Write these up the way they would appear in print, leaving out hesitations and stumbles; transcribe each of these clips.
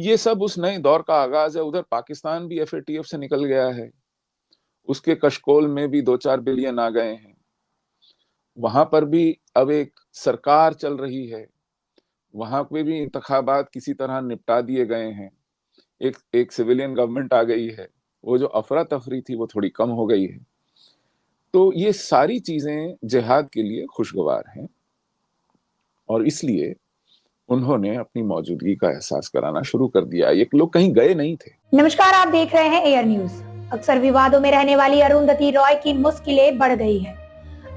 ये सब उस नए दौर का आगाज है। उधर पाकिस्तान भी एफएटीएफ से निकल गया है, उसके कशकोल में भी 2-4 बिलियन आ गए हैं। वहां पर भी अब एक सरकार चल रही है, वहां पे भी इंतखाबात किसी तरह निपटा दिए गए हैं। एक सिविलियन गवर्नमेंट आ गई है, वो जो अफरा तफरी थी वो थोड़ी कम हो गई है। तो ये सारी चीजें जिहाद के लिए खुशगवार हैं और इसलिए उन्होंने अपनी मौजूदगी का एहसास कराना शुरू कर दिया। ये लोग कहीं गए नहीं थे। नमस्कार, आप देख रहे हैं एयर न्यूज। अक्सर विवादों में रहने वाली अरुंधति रॉय की मुश्किलें बढ़ गई है।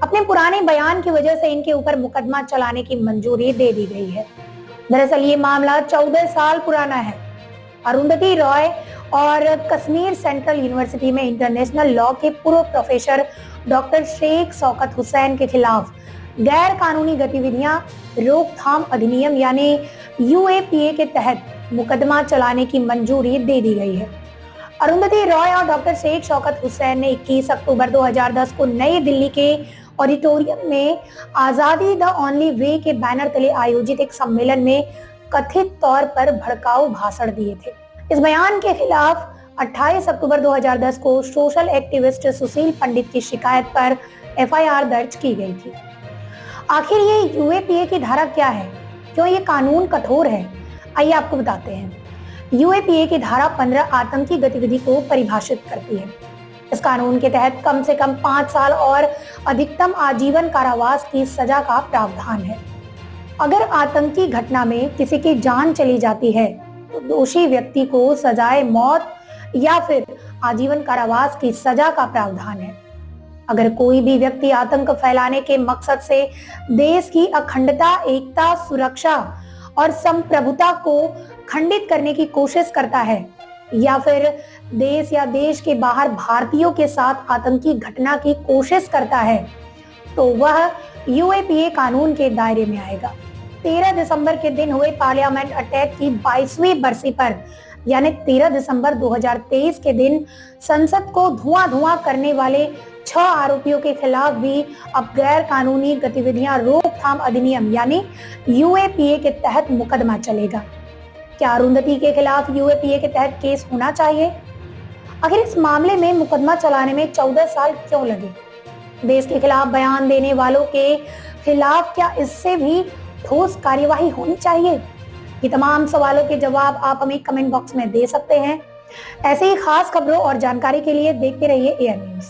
अपने पुराने बयान की वजह से इनके ऊपर मुकदमा चलाने की मंजूरी दे दी गई है। दरअसल ये मामला 14 साल पुराना है। अरुंधति रॉय और कश्मीर सेंट्रल यूनिवर्सिटी में इंटरनेशनल लॉ के पूर्व प्रोफेसर डॉक्टर शेख शौकत हुसैन के खिलाफ गैर कानूनी गतिविधियां रोकथाम अधिनियम यानी यूएपीए के तहत मुकदमा चलाने की मंजूरी दे दी गई है। अरुंधति रॉय और डॉक्टर शेख शौकत हुसैन ने 21 अक्टूबर 2010 को नई दिल्ली के ऑडिटोरियम में आजादी द ओनली वे के बैनर तले आयोजित एक सम्मेलन में कथित तौर पर भड़काऊ भाषण दिए थे। इस बयान के खिलाफ 28 अक्टूबर 2010 को सोशल एक्टिविस्ट सुशील पंडित की शिकायत पर एफआईआर दर्ज की गई थी। आखिर ये यूएपीए की धारा क्या है, क्यों ये कानून कठोर है, आइए आपको बताते हैं। यूएपीए की धारा 15 आतंकी गतिविधि को परिभाषित करती है। इस कानून के तहत कम से कम 5 साल और अधिकतम आजीवन कारावास की सजा का प्रावधान है। अगर आतंकी घटना में किसी की जान चली जाती है तो दोषी व्यक्ति को सजाए मौत या फिर आजीवन कारावास की सजा का प्रावधान है। अगर कोई भी व्यक्ति आतंक फैलाने के मकसद से देश की अखंडता, एकता, सुरक्षा और संप्रभुता को खंडित करने की कोशिश करता है या फिर देश या देश के बाहर भारतीयों के साथ आतंकी घटना की कोशिश करता है तो वह यूएपीए कानून के दायरे में आएगा। 13 दिसंबर के दिन हुए पार्लियामेंट अटैक की 22वीं बरसी पर यानी 13 दिसंबर 2023 के दिन संसद को धुआं करने वाले 6 आरोपियों के खिलाफ भी अब गैर कानूनी गतिविधियां रोकथाम अधिनियम यानी यूएपीए के तहत मुकदमा चलेगा। क्या अरुंधति के खिलाफ यूएपीए के तहत केस होना चाहिए? आखिर इस मामले में मुकदमा चलाने में 14 साल क्यों लगे? देश के खिलाफ बयान देने वालों के खिलाफ क्या इससे भी ठोस कार्यवाही होनी चाहिए? ये तमाम सवालों के जवाब आप हमें कमेंट बॉक्स में दे सकते हैं। ऐसे ही खास खबरों और जानकारी के लिए देखते रहिए एयर न्यूज।